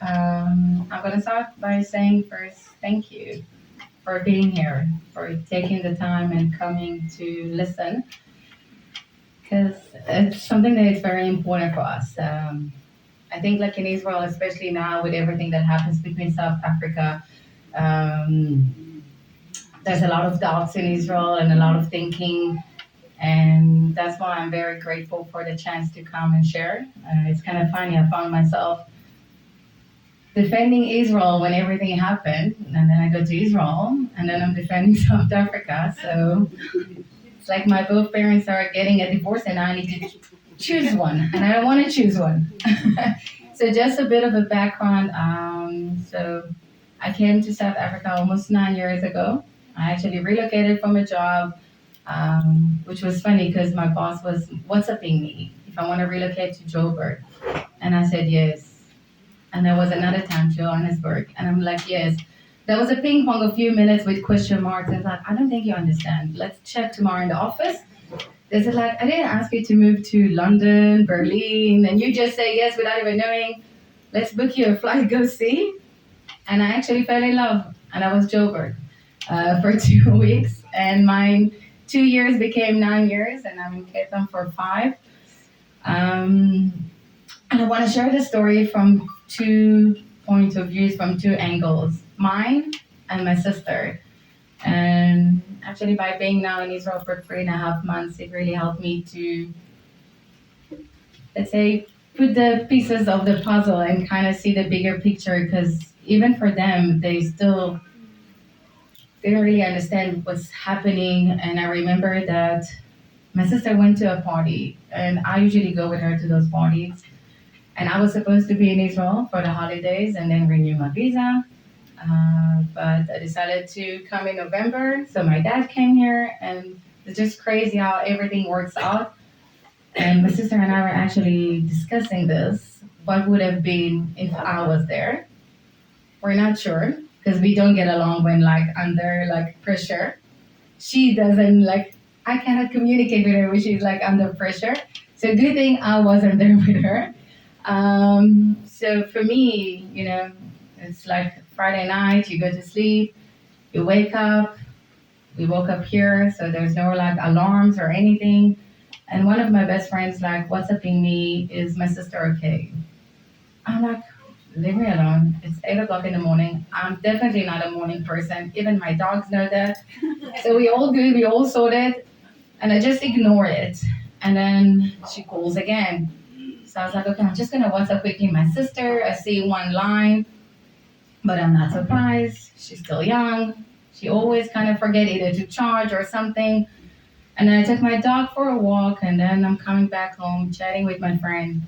I'm going to start by saying first, thank you for being here, for taking the time and coming to listen, because it's something that is very important for us. I think, like in Israel, especially now with everything that happens between South Africa, um, there's a lot of doubts in Israel and a lot of thinking. And that's why I'm very grateful for the chance to come and share. It's kind of funny. I found myself defending Israel when everything happened, and then I go to Israel, and then I'm defending South Africa. So it's like my both parents are getting a divorce, and I need to choose one, and I don't want to choose one. So just a bit of a background. So I came to South Africa almost 9 years ago. I actually relocated from a job, which was funny because my boss was WhatsApping me if I want to relocate to Joburg, and I said yes. And there was another time Johannesburg, and I'm like, yes. There was a ping pong a few minutes with question marks, and like, I don't think you understand. Let's check tomorrow in the office. They said like, I didn't ask you to move to London, Berlin, and you just say yes without even knowing. Let's book you a flight, go see. And I actually fell in love, and I was Joburg for 2 weeks, and my 2 years became 9 years, and I'm in Cape Town for 5. And I want to share the story from two points of views, from two angles, mine and my sister. And actually, by being now in Israel for 3.5 months, it really helped me to, let's say, put the pieces of the puzzle and kind of see the bigger picture. Because even for them, they still didn't really understand what's happening. And I remember that my sister went to a party, and I usually go with her to those parties. And I was supposed to be in Israel for the holidays and then renew my visa. But I decided to come in November. So my dad came here, and it's just crazy how everything works out. And my sister and I were actually discussing this. What would have been if I was there? We're not sure because we don't get along when like under like pressure. She doesn't like, I cannot communicate with her when she's like under pressure. So good thing I wasn't there with her. So for me, it's like Friday night, you go to sleep, you wake up, we woke up here, so there's no like alarms or anything. And one of my best friends like WhatsApping me, is my sister okay? I'm like, leave me alone. It's 8 o'clock in the morning. I'm definitely not a morning person. Even my dogs know that. So we all good, we all sorted, and I just ignore it. And then she calls again. So I was like, okay, I'm just gonna WhatsApp quickly my sister. I see one line, but I'm not surprised. She's still young. She always kind of forget either to charge or something. And then I took my dog for a walk, and then I'm coming back home, chatting with my friend,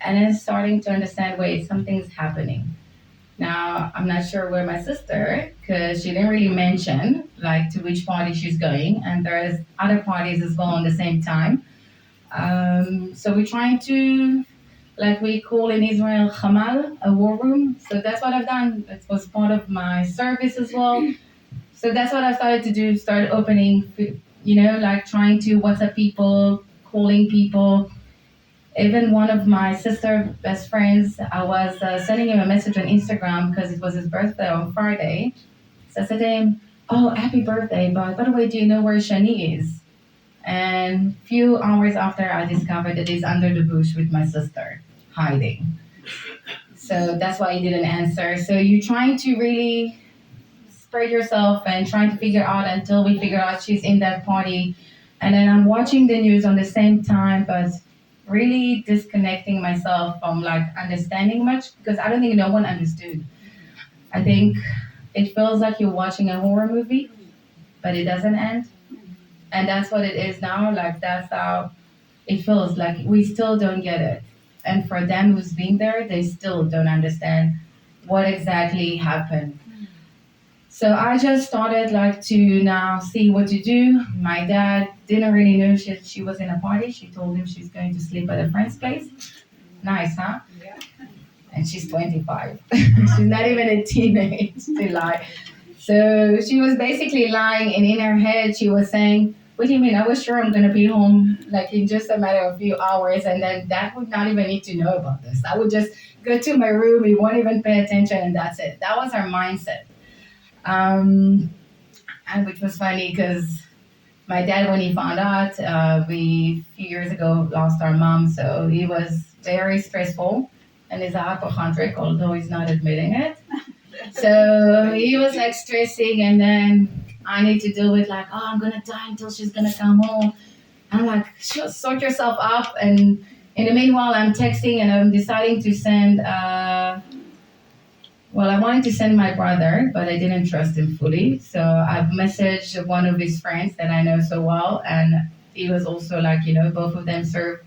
and then starting to understand, wait, something's happening. Now I'm not sure where my sister, because she didn't really mention like to which party she's going, and there's other parties as well at the same time. So we're trying to, like we call in Israel, Hamal, a war room. So that's what I've done. It was part of my service as well. So that's what I started to do, start opening, like trying to WhatsApp people, calling people. Even one of my sister best friends, I was sending him a message on Instagram because it was his birthday on Friday. So I said to him, oh, happy birthday, but by the way, do you know where Shani is? And few hours after, I discovered that he's under the bush with my sister, hiding. So that's why he didn't answer. So you're trying to really spread yourself and trying to figure out until we figure out she's in that party. And then I'm watching the news on the same time, but really disconnecting myself from like understanding much because I don't think no one understood. I think it feels like you're watching a horror movie, but it doesn't end. And that's what it is now. Like that's how it feels like we still don't get it. And for them who's been there, they still don't understand what exactly happened. So I just started like to now see what to do. My dad didn't really know she was in a party. She told him she's going to sleep at a friend's place. Nice, huh? And she's 25. She's not even a teenage to lie. So she was basically lying, and in her head she was saying, What do you mean? I was sure I'm gonna be home like in just a matter of a few hours, and then that would not even need to know about this. I would just go to my room, he won't even pay attention, and that's it. That was our mindset. Um, and which was funny because my dad, when he found out, we a few years ago lost our mom, so he was very stressful, and he's a hypochondriac, although he's not admitting it. So he was like stressing, and then I need to deal with like, oh, I'm gonna die until she's gonna come home. I'm like, sort yourself up. And in the meanwhile, I'm texting and I'm deciding to send. Well, I wanted to send my brother, but I didn't trust him fully. So I've messaged one of his friends that I know so well, and he was also like, both of them served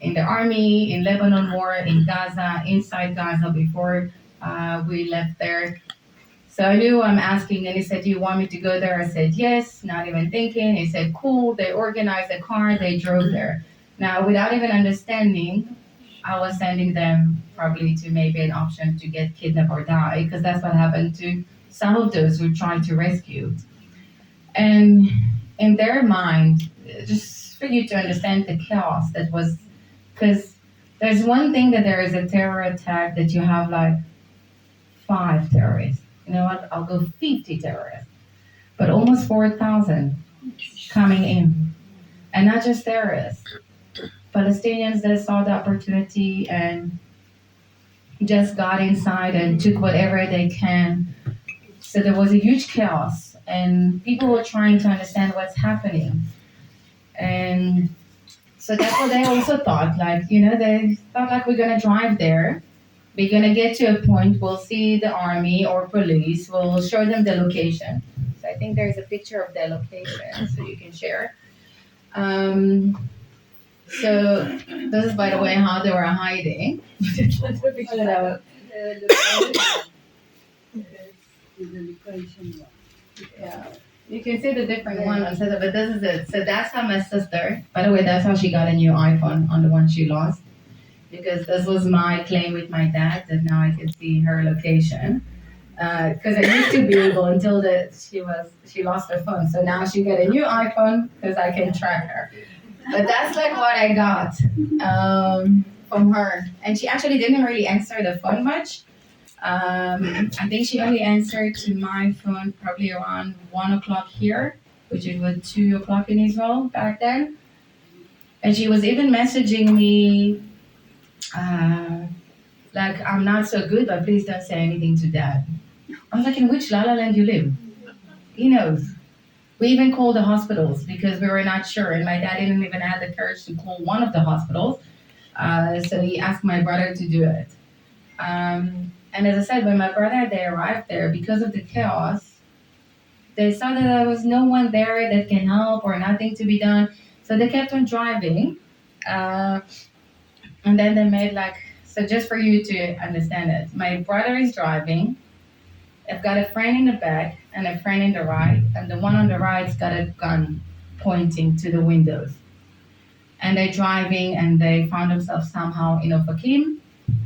in the army, in Lebanon war, in Gaza, inside Gaza before we left there. So I knew I'm asking, and he said, "Do you want me to go there?" I said, "Yes," not even thinking. He said, "Cool." They organized a car, they drove there. Now, without even understanding, I was sending them probably to maybe an option to get kidnapped or die, because that's what happened to some of those who tried to rescue. And in their mind, just for you to understand the chaos that was, because there's one thing that there is a terror attack that you have like five terrorists. You know what? I'll go 50 terrorists, but almost 4,000 coming in. And not just terrorists, Palestinians that saw the opportunity and just got inside and took whatever they can. So there was a huge chaos, and people were trying to understand what's happening. And so that's what they also thought. Like, they thought like we're gonna drive there. We're gonna get to a point. We'll see the army or police. We'll show them the location. So I think there's a picture of the location, so you can share. Um, so this is, by the way, how they were hiding. Let's put a picture of that. Yeah. You can see the different one on set, but this is it. So that's how my sister, by the way, that's how she got a new iPhone on the one she lost. Because this was my claim with my dad that now I can see her location. Because I used to be able until that she lost her phone. So now she got a new iPhone because I can track her. But that's like what I got from her, and she actually didn't really answer the phone much. I think she only answered to my phone probably around 1 o'clock here, which is what 2 o'clock in Israel back then. And she was even messaging me uh, like, "I'm not so good, but please don't say anything to dad." I was like, "In which La La Land you live?" He knows. We even called the hospitals because we were not sure, and my dad didn't even have the courage to call one of the hospitals. So he asked my brother to do it. And as I said, when my brother they arrived there, because of the chaos, they saw that there was no one there that can help or nothing to be done. So they kept on driving, uh, and then they made like, so just for you to understand it, my brother is driving. I've got a friend in the back and a friend in the right, and the one on the right's got a gun pointing to the windows. And they're driving, and they found themselves somehow in Ofakim,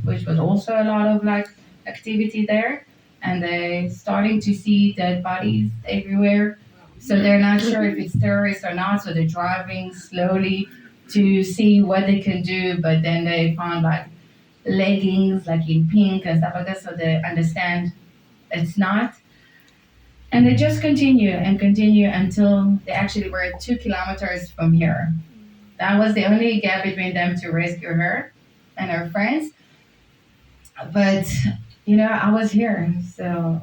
which was also a lot of like activity there. And they starting to see dead bodies everywhere. So they're not sure if it's terrorists or not. So they're driving slowly to see what they can do. But then they found like leggings, like in pink and stuff like that. So they understand it's not. And they just continue and continue until they actually were 2 kilometers from here. That was the only gap between them to rescue her and her friends. But, I was here. So,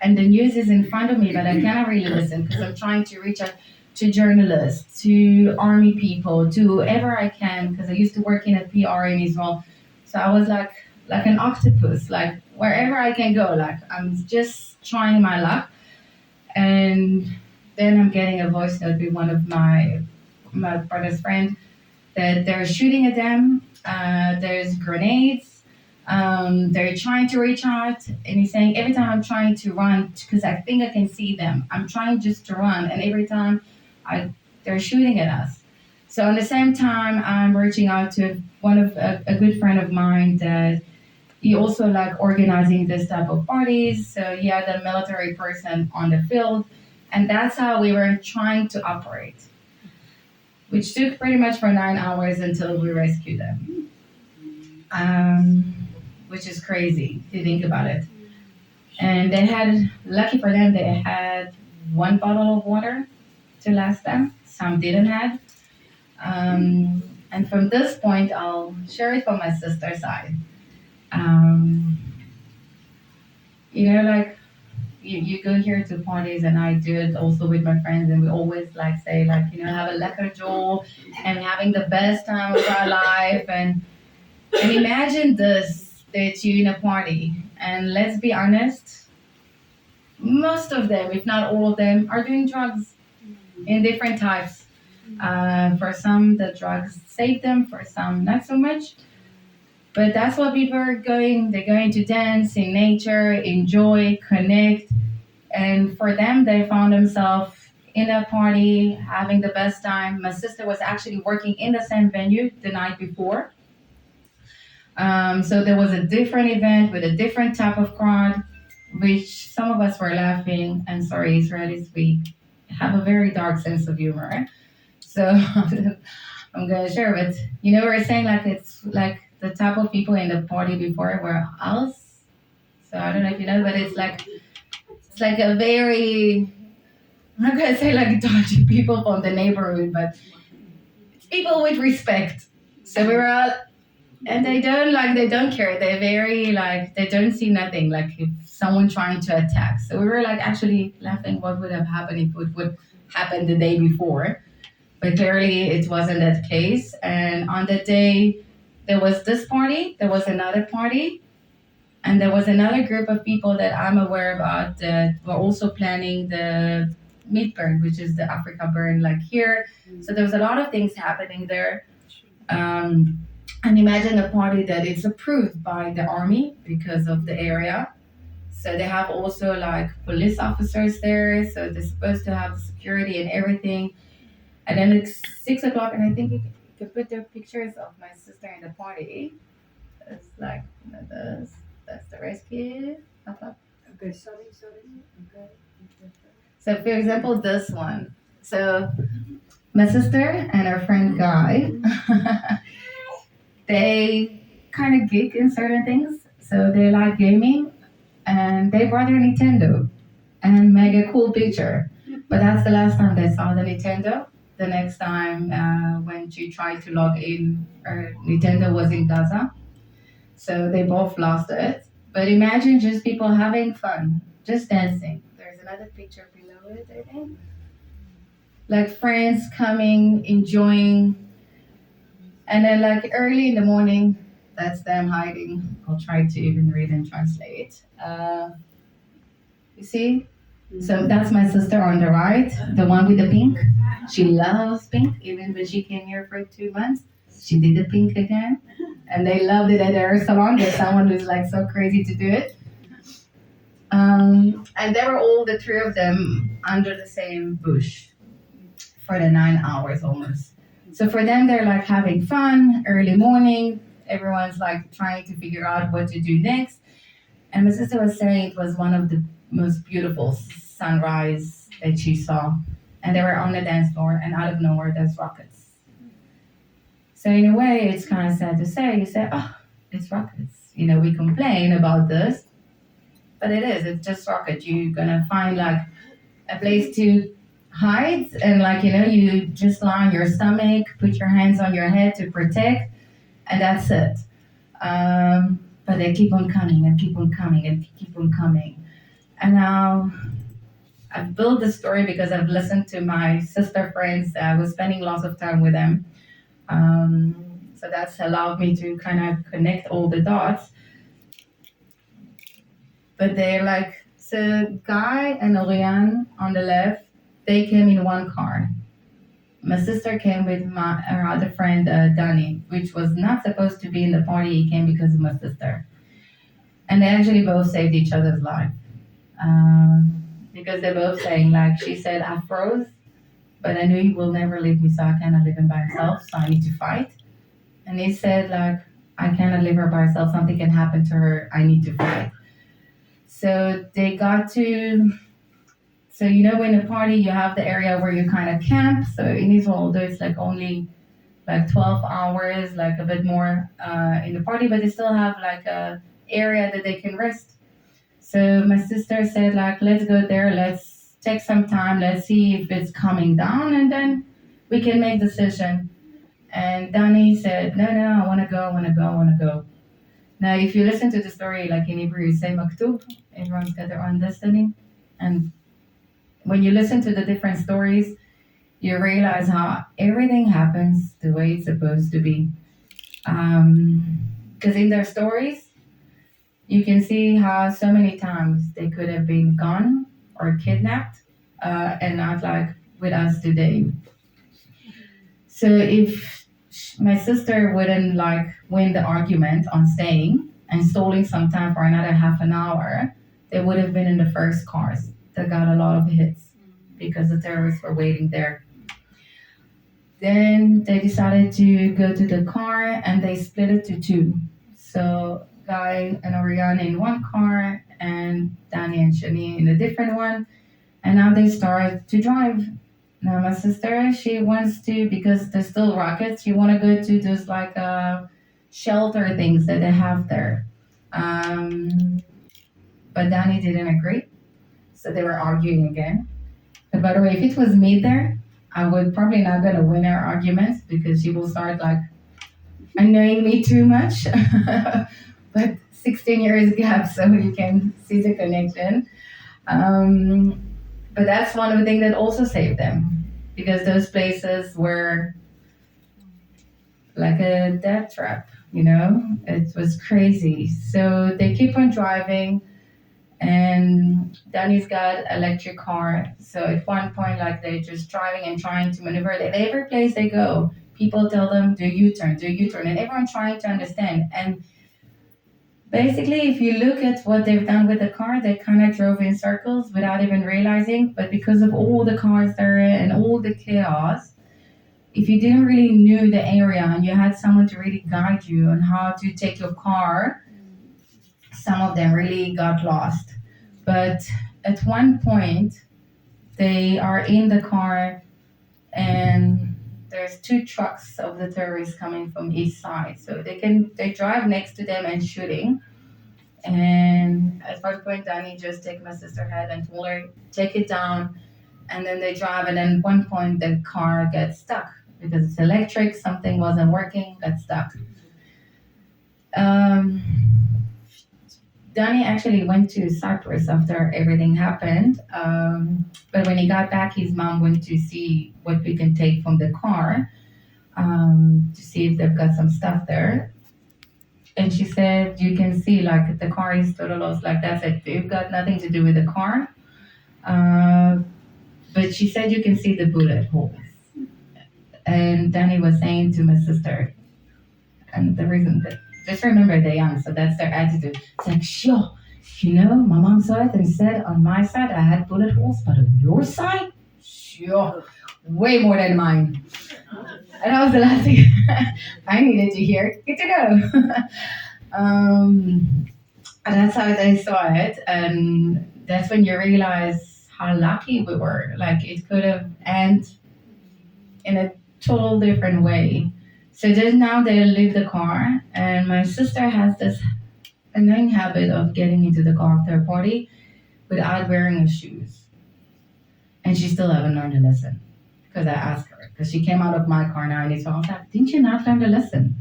and the news is in front of me, but I cannot really listen because I'm trying to reach out to journalists, to army people, to whoever I can, because I used to work in a PR in Israel. So I was like an octopus, like wherever I can go, like I'm just trying my luck. And then I'm getting a voice note with one of my brother's friend that they're shooting at them. There's grenades. They're trying to reach out, and he's saying every time I'm trying to run because I think I can see them. I'm trying just to run, and every time they're shooting at us. So at the same time, I'm reaching out to one of a good friend of mine that he also like organizing this type of parties. So he had a military person on the field, and that's how we were trying to operate. which took pretty much for 9 hours until we rescued them. Um, which is crazy if you think about it. And they had, lucky for them, they had one bottle of water to last them. Some didn't have. And from this point, I'll share it from my sister's side. Um, like you go here to parties, and I do it also with my friends, and we always like say like have a lekker jol and having the best time of our life, and imagine this that you in a party, and let's be honest, most of them, if not all of them, are doing drugs in different types. For some, the drugs save them. For some, not so much. But that's what people are going. They're going to dance in nature, enjoy, connect, and for them, they found themselves in a party, having the best time. My sister was actually working in the same venue the night before. So there was a different event with a different type of crowd, which some of us were laughing. And sorry, Israelis, we have a very dark sense of humor. So I'm gonna share it. We were saying like it's like the type of people in the party before were us. So I don't know if you know, but it's like a very, I'm not gonna say like dodgy people from the neighborhood, but it's people with respect. So we were all, and they don't care. They're very like they don't see nothing. Like if someone trying to attack. So we were like actually laughing. What would have happened if it would happen the day before? But clearly it wasn't that case. And on the day there was this party, there was another party, and there was another group of people that I'm aware about that were also planning the meat burn, which is the Africa burn, like here. So there was a lot of things happening there. Um, and imagine a party that is approved by the army because of the area. So they have also like police officers there. So they're supposed to have security and everything. And then it's 6 o'clock, and I think you can put the pictures of my sister in the party. It's like that's the rescue. Up. Okay, sorry. Okay. So for example, this one. So my sister and her friend Guy, they kind of geek in certain things. So they like gaming, and they brought their Nintendo and make a cool picture. But that's the last time they saw the Nintendo. The next time when she tried to log in, her Nintendo was in Gaza. So they both lost it. But imagine just people having fun, just dancing. There's another picture below it, I think. Like friends coming, enjoying. And then like early in the morning, that's them hiding. I'll try to even read and translate. You see? So that's my sister on the right, the one with the pink. She loves pink, even when she came here for 2 months. She did the pink again. And they loved it at their salon. There's someone who's like so crazy to do it. And they were all the three of them under the same bush for the 9 hours almost. So for them, they're like having fun, early morning. Everyone's like trying to figure out what to do next. And my sister was saying it was one of the most beautiful sunrise that she saw. And they were on the dance floor, and out of nowhere, there's rockets. So in a way, it's kind of sad to say. You say, oh, it's rockets. We complain about this, but it is. It's just rockets. You're going to find like a place to hide, and like, you just lie on your stomach, put your hands on your head to protect, and that's it. But they keep on coming and keep on coming and keep on coming. And now I've built the story because I've listened to my sister friends. I was spending lots of time with them. So that's allowed me to kind of connect all the dots. But they're like, so Guy and Oriane on the left, they came in one car. My sister came with her other friend, Danny, which was not supposed to be in the party. He came because of my sister. And they actually both saved each other's life. Because they're both saying, like, she said, I froze, but I knew he will never leave me, so I cannot leave him by himself, so I need to fight. And he said, like, I cannot leave her by herself, something can happen to her, I need to fight. So they got to So in a party you have the area where you kind of camp. So in Israel, although it's like only like 12 hours, like a bit more in the party, but they still have like a area that they can rest. So my sister said like, let's go there, let's take some time, let's see if it's coming down, and then we can make decision. And Danny said, no, no, I want to go, I want to go, I want to go. Now, if you listen to the story, like in Hebrew, you say maktub, everyone's got their own destiny. And when you listen to the different stories, you realize how everything happens the way it's supposed to be. Because in their stories, you can see how so many times they could have been gone or kidnapped and not like with us today. So if my sister wouldn't like win the argument on staying and stalling some time for another half an hour, they would have been in the first cars that got a lot of hits because the terrorists were waiting there. Then they decided to go to the car and they split it to two. So Guy and Oriana in one car and Danny and Shani in a different one. And now they start to drive. Now my sister, she wants to, because there's still rockets, she want to go to those like shelter things that they have there. Um, but Danny didn't agree. So they were arguing again. But by the way, if it was me there, I would probably not gonna win our arguments because she will start like annoying me too much. But 16 years gap, so you can see the connection. Um, but that's one of the things that also saved them because those places were like a death trap. It was crazy. So they keep on driving and Danny's got electric car. So at one point, like they're just driving and trying to maneuver. At every place they go, people tell them do U-turn, and everyone trying to understand. And basically, if you look at what they've done with the car, they kind of drove in circles without even realizing. But because of all the cars there and all the chaos, if you didn't really know the area and you had someone to really guide you on how to take your car, some of them really got lost. But at one point, they are in the car and there's two trucks of the terrorists coming from each side. So they drive next to them and shooting. And at one point, Danny just take my sister head and told her, take it down. And then they drive. And then at one point, the car gets stuck because it's electric. Something wasn't working, got stuck. Um, Danny actually went to Cyprus after everything happened. But when he got back, his mom went to see what we can take from the car to see if they've got some stuff there. And she said, you can see like the car is total lost, like that's it. You've got nothing to do with the car. Uh, but she said you can see the bullet holes. And Danny was saying to my sister, and the reason that just remember they're young, so that's their attitude. It's like, sure, my mom saw it and said on my side I had bullet holes, but on your side, sure, way more than mine. And that was the last thing I needed to hear. Good to know. And that's how I saw it, and that's when you realize how lucky we were. Like it could have ended in a total different way. So just now they leave the car, and my sister has this annoying habit of getting into the car after a party without wearing her shoes, and she still haven't learned a lesson. Because I asked her, because she came out of my car now, and so I was like, "Didn't you not learn the lesson?"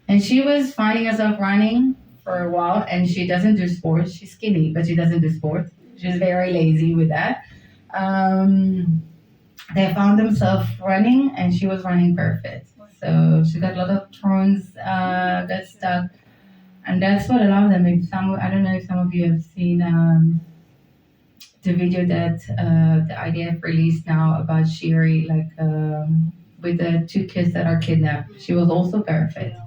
And she was finding herself running for a while, and she doesn't do sports. She's skinny, but she doesn't do sports. She's very lazy with that. They found themselves running, and she was running perfect. So she got a lot of thorns, got stuck, and that's what a lot of them. I don't know if some of you have seen the video that the IDF released now about Shiri, like with the two kids that are kidnapped. She was also perfect.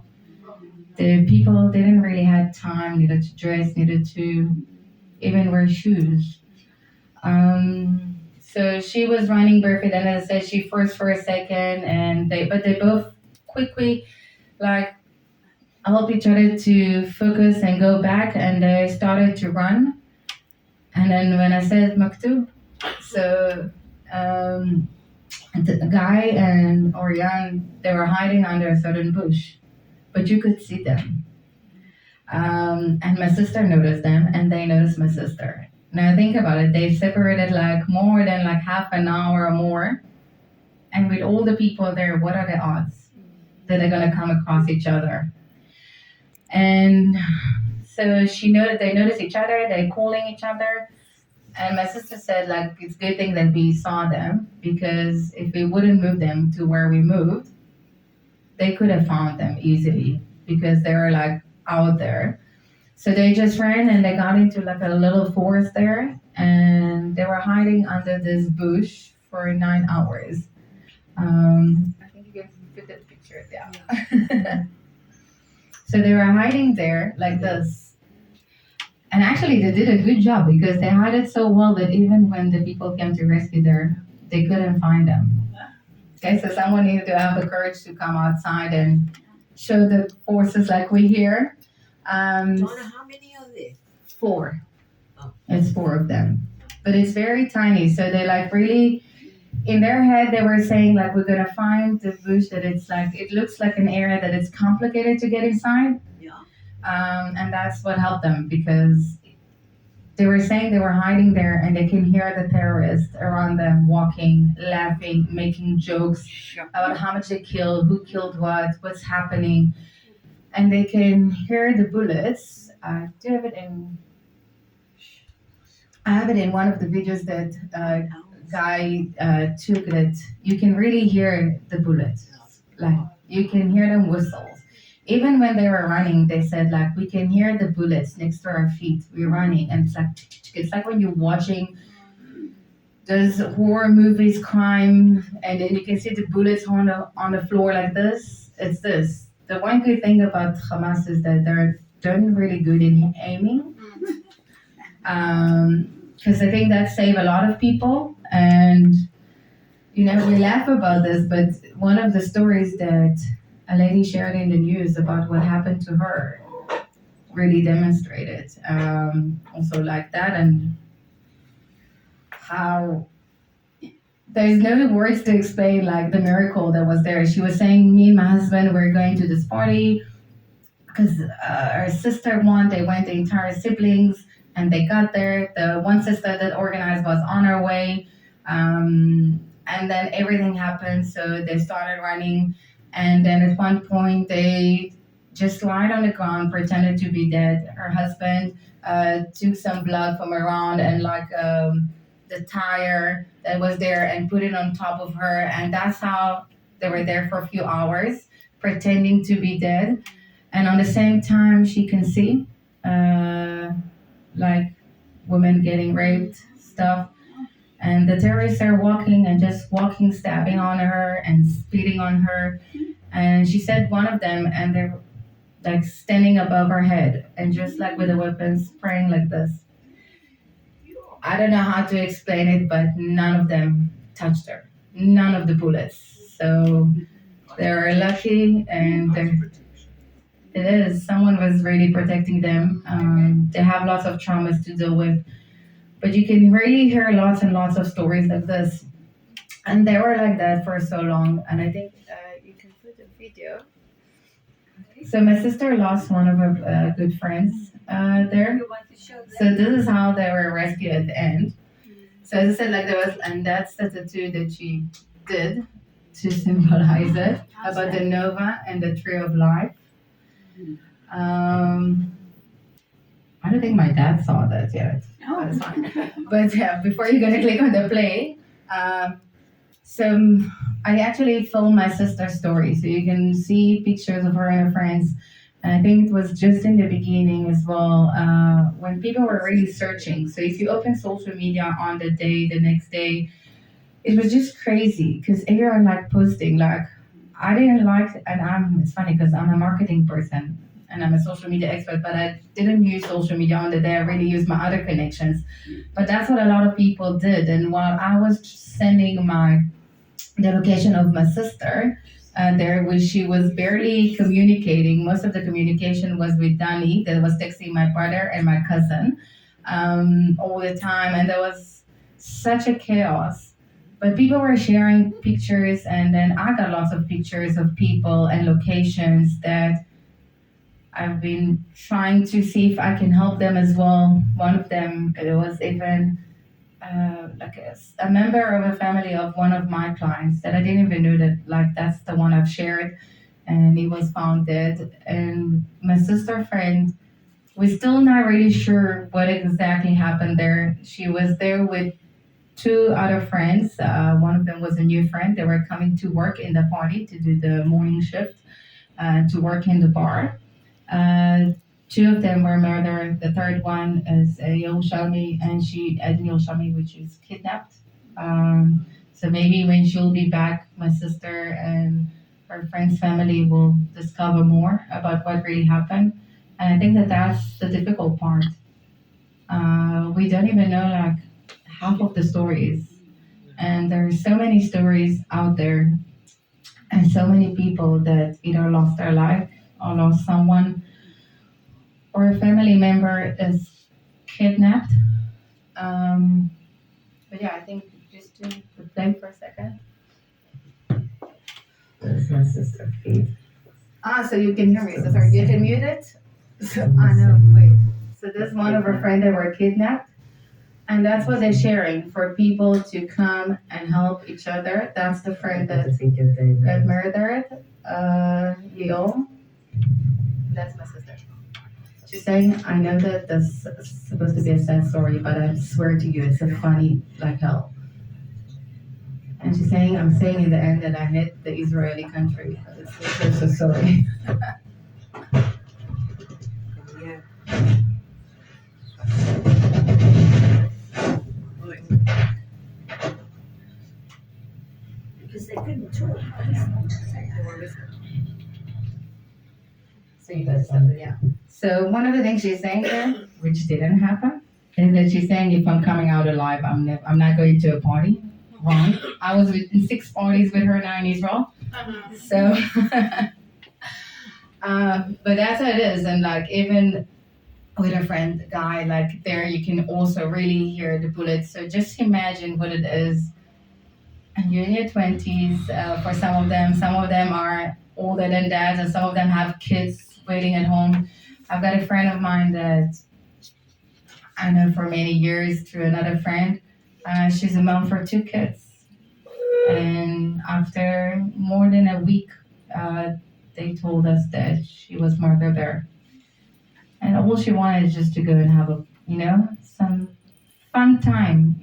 The people didn't really have time, needed to dress, needed to even wear shoes. So she was running perfect, and as I said, she froze for a second, and they both quickly like helped each other to focus and go back, and they started to run. And then when I said Maktub, So um, the guy and Oriane, they were hiding under a certain bush, but you could see them. And my sister noticed them, and they noticed my sister. Now think about it; they separated like more than like half an hour or more. And with all the people there, what are the odds that they're gonna come across each other? And so they noticed each other, they're calling each other. And my sister said, like, it's a good thing that we saw them because if we wouldn't move them to where we moved, they could have found them easily because they were like out there. So they just ran and they got into like a little forest there and they were hiding under this bush for 9 hours. I think you can put the picture down. So they were hiding there like this. And actually, they did a good job because they hid it so well that even when the people came to rescue there, they couldn't find them. Okay, so someone needed to have the courage to come outside and show the forces like we hear. Donna, how many are there? Four. Oh. It's four of them. But it's very tiny. So they like really, in their head, they were saying like, we're going to find the bush that it's like, it looks like an area that it's complicated to get inside. Yeah. And that's what helped them because they were saying they were hiding there and they can hear the terrorists around them walking, laughing, making jokes about how much they killed, who killed what, what's happening. And they can hear the bullets. I do have it in. I have it in one of the videos that guy took. That you can really hear the bullets. Like you can hear them whistles. Even when they were running, they said like we can hear the bullets next to our feet. We're running, and it's like when you're watching those horror movies, crime, and then you can see the bullets on the floor like this. It's this. The one good thing about Hamas is that they're done really good in aiming. Because I think that saved a lot of people. And, you know, we laugh about this, but one of the stories that a lady shared in the news about what happened to her really demonstrated also like that and how there's no words to explain like the miracle that was there. She was saying, me and my husband were going to this party because our sister they went the entire siblings and they got there. The one sister that organized was on her way. And then everything happened. So they started running. And then at one point they just lied on the ground, pretended to be dead. Her husband took some blood from around and like the tire that was there and put it on top of her. And that's how they were there for a few hours, pretending to be dead. And on the same time, she can see like women getting raped, stuff. And the terrorists are walking and just walking, stabbing on her and spitting on her. And she said one of them, and they're like standing above her head and just like with the weapons spraying like this. I don't know how to explain it, but none of them touched her. None of the bullets. So they're lucky and it is. Someone was really protecting them. They have lots of traumas to deal with. But you can really hear lots and lots of stories like this. And they were like that for so long. And I think you can put a video. So my sister lost one of her good friends there. You want to show them? So this is how they were rescued at the end. So as I said, like there was, and that's the tattoo that she did to symbolize it about the Nova and the Tree of Life. I don't think my dad saw that yet. No. That's fine. But yeah, before you're gonna click on the play, so I actually filmed my sister's story, so you can see pictures of her and her friends. And I think it was just in the beginning as well, when people were really searching. So if you open social media on the day, the next day, it was just crazy because everyone like posting. Like I didn't like, and it's funny because I'm a marketing person and I'm a social media expert, but I didn't use social media on the day. I really used my other connections. But that's what a lot of people did. And while I was sending the location of my sister, she was barely communicating. Most of the communication was with Danny, that was texting my brother and my cousin all the time. And there was such a chaos. But people were sharing pictures, and then I got lots of pictures of people and locations that I've been trying to see if I can help them as well. One of them, it was even like a member of a family of one of my clients that I didn't even know that like that's the one I've shared, and he was found dead. And my sister friend, we're still not really sure what exactly happened there. She was there with two other friends. One of them was a new friend. They were coming to work in the party to do the morning shift, to work in the bar. Uh, Two of them were murdered. The third one is a Yerushalmi, and she a Yerushalmi, which is kidnapped. So maybe when she'll be back, my sister and her friend's family will discover more about what really happened. And I think that that's the difficult part. We don't even know like half of the stories, and there's so many stories out there, and so many people that either lost their life or lost someone or a family member is kidnapped. Um, but yeah, I think just to play for a second. That's my sister feed. So you can hear me. So sorry, you can mute it. So, I know. Wait. So this one of her friends that were kidnapped, and that's what they're sharing for people to come and help each other. That's the friend that got murdered. Leo. That's my sister. She's saying, I know that this is supposed to be a sad story, but I swear to you, it's a funny like hell. And she's saying, I'm saying in the end that I hate the Israeli country. It's just a story. Yeah. Because they couldn't talk. So you guys something, yeah. So one of the things she's saying there, which didn't happen, is that she's saying if I'm coming out alive, I'm not going to a party. Wrong. I was in 6 parties with her now in Israel. So, but that's how it is. And like even with a friend guy, like there you can also really hear the bullets. So just imagine what it is. And you're in your 20s. For some of them are older than that, and some of them have kids waiting at home. I've got a friend of mine that I know for many years through another friend. She's a mom for 2 kids. And after more than a week, they told us that she was murdered there. And all she wanted is just to go and have some fun time,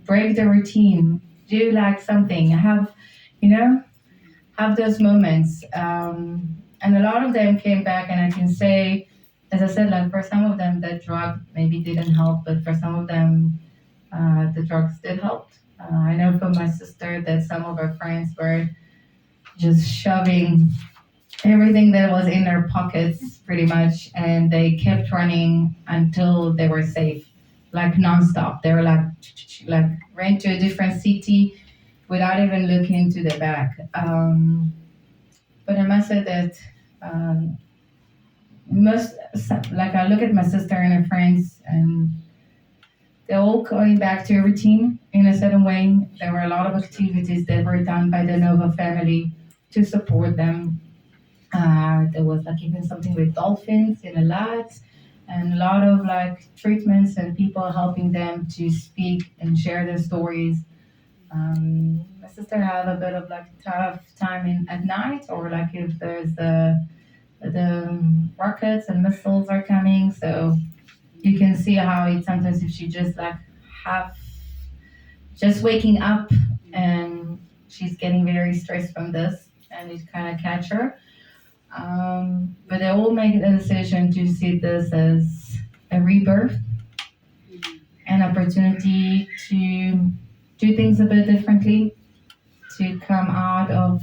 break the routine, do like something, have those moments. And a lot of them came back, and I can say, as I said, like for some of them, that drug maybe didn't help, but for some of them, the drugs did help. I know from my sister that some of her friends were just shoving everything that was in their pockets pretty much, and they kept running until they were safe, like nonstop. They were like ran to a different city without even looking to the back. But I must say that most, like I look at my sister and her friends, and they're all going back to a routine in a certain way. There were a lot of activities that were done by the Nova family to support them. There was like even something with dolphins in a lot, and a lot of like treatments and people helping them to speak and share their stories. My sister had a bit of like tough time at night, or like if there's the rockets and missiles are coming, so you can see how it sometimes if she just like half just waking up and she's getting very stressed from this, and it kind of catch her. But they all make the decision to see this as a rebirth, an opportunity to do things a bit differently, to come out of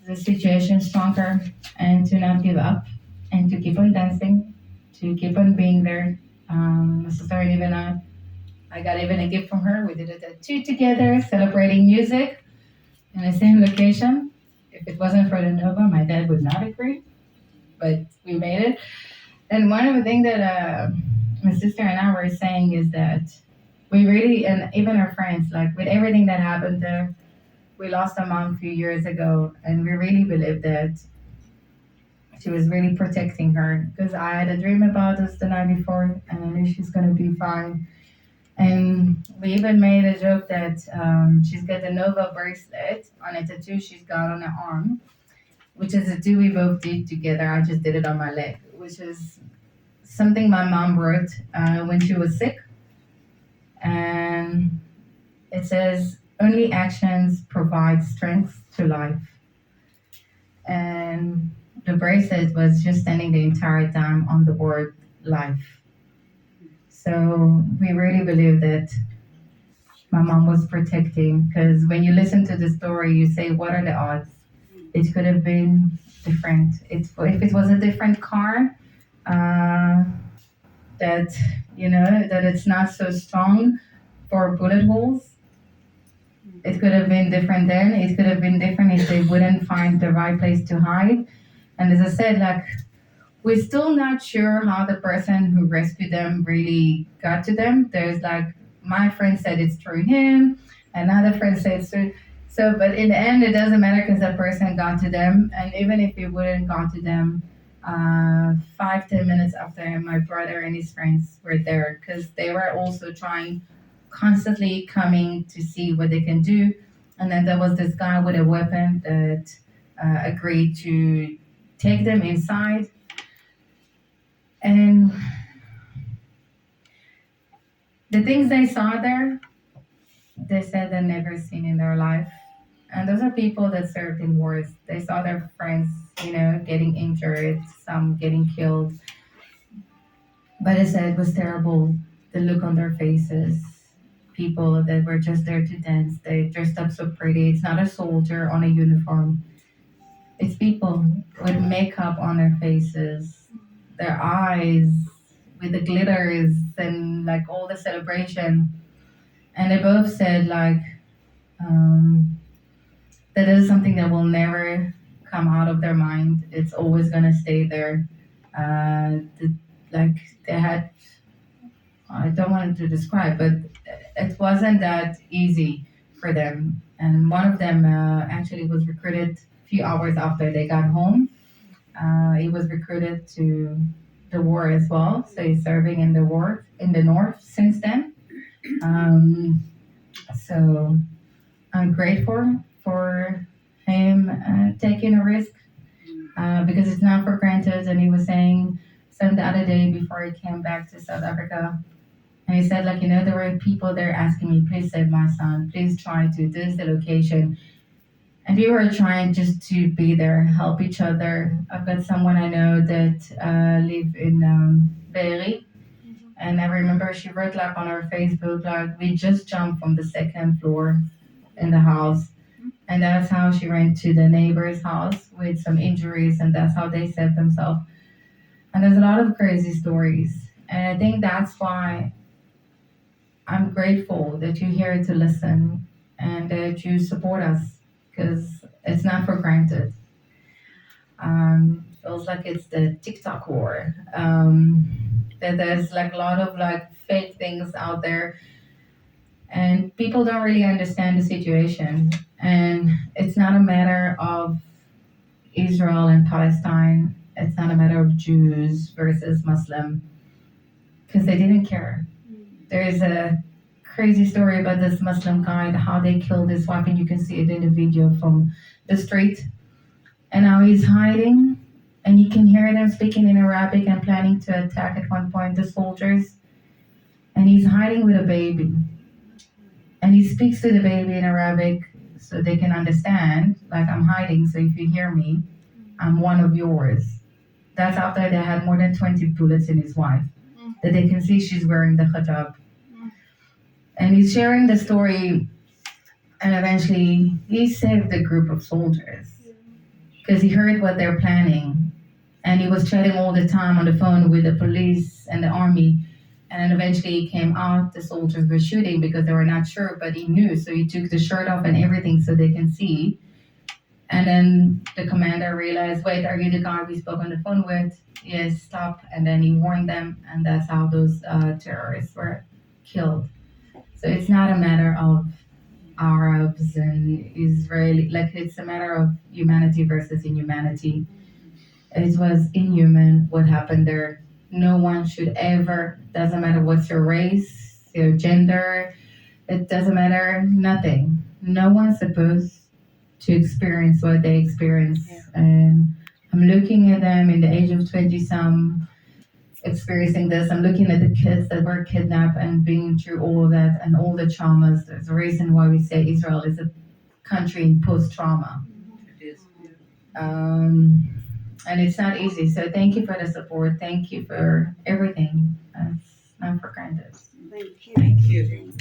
the situation stronger, and to not give up, and to keep on dancing, to keep on being there. My sister and even I got even a gift from her. We did a tattoo together, celebrating music in the same location. If it wasn't for the Nova, my dad would not agree, but we made it. And one of the things that my sister and I were saying is that We really, and even our friends, like with everything that happened there, we lost our mom a few years ago, and we really believe that she was really protecting her because I had a dream about us the night before, and I knew she's gonna be fine. And we even made a joke that she's got a Nova bracelet on a tattoo she's got on her arm, which is a tattoo we both did together. I just did it on my leg, which is something my mom wrote when she was sick, and it says, "Only actions provide strength to life." And the bracelet was just standing the entire time on the word life. So we really believe that my mom was protecting because when you listen to the story, you say, what are the odds? It could have been different. If it was a different car, uh, that, that it's not so strong for bullet holes, it could have been different then. It could have been different if they wouldn't find the right place to hide. And as I said, like, we're still not sure how the person who rescued them really got to them. There's like, my friend said it's through him, another friend said it's through. So, but in the end, it doesn't matter because that person got to them. And even if it wouldn't got to them, 5, 10 minutes after, my brother and his friends were there because they were also trying, constantly coming to see what they can do. And then there was this guy with a weapon that agreed to take them inside. And the things they saw there, they said they never seen in their life. And those are people that served in wars. They saw their friends, getting injured, some getting killed. But they said it was terrible. The look on their faces. People that were just there to dance. They dressed up so pretty. It's not a soldier on a uniform. It's people with makeup on their faces, their eyes with the glitters and like all the celebration. And they both said like um, that is something that will never come out of their mind. It's always gonna stay there. Like they had, I don't want to describe, but it wasn't that easy for them. And one of them actually was recruited a few hours after they got home. He was recruited to the war as well, so he's serving in the war in the north since then. Um, so I'm grateful for him taking a risk because it's not for granted. And he was saying some the other day before he came back to South Africa, and he said, like, there were people there asking me, please save my son, please try to, this is the location. And we were trying just to be there, help each other. I've got someone I know that live in Berry, and I remember she wrote like on her Facebook, like, we just jumped from the second floor in the house. And that's how she went to the neighbor's house with some injuries, and that's how they saved themselves. And there's a lot of crazy stories. And I think that's why I'm grateful that you're here to listen and that you support us because it's not for granted. Feels like it's the TikTok war. That there's like a lot of like fake things out there, and people don't really understand the situation. And it's not a matter of Israel and Palestine. It's not a matter of Jews versus Muslim because they didn't care. There is a crazy story about this Muslim guy, how they killed his wife, and you can see it in the video from the street. And now he's hiding, and you can hear them speaking in Arabic and planning to attack at one point the soldiers. And he's hiding with a baby. And he speaks to the baby in Arabic so they can understand, like, I'm hiding, so if you hear me, I'm one of yours. That's after they had more than 20 bullets in his wife, that they can see she's wearing the hijab. And he's sharing the story, and eventually he saved a group of soldiers because he heard what they're planning. And he was chatting all the time on the phone with the police and the army. And then eventually he came out, the soldiers were shooting because they were not sure, but he knew. So he took the shirt off and everything so they can see. And then the commander realized, wait, are you the guy we spoke on the phone with? Yes, stop. And then he warned them, and that's how those terrorists were killed. So it's not a matter of Arabs and Israeli. Like it's a matter of humanity versus inhumanity. It was inhuman what happened there. No one should ever. Doesn't matter what's your race, your gender. It doesn't matter. Nothing. No one's supposed to experience what they experience. Yeah. And I'm looking at them in the age of 20 some experiencing this. I'm looking at the kids that were kidnapped and being through all of that and all the traumas. There's a reason why we say Israel is a country in post trauma. It is. Yeah. And it's not easy. So thank you for the support. Thank you for everything. It's not for granted. Thank you. Thank you.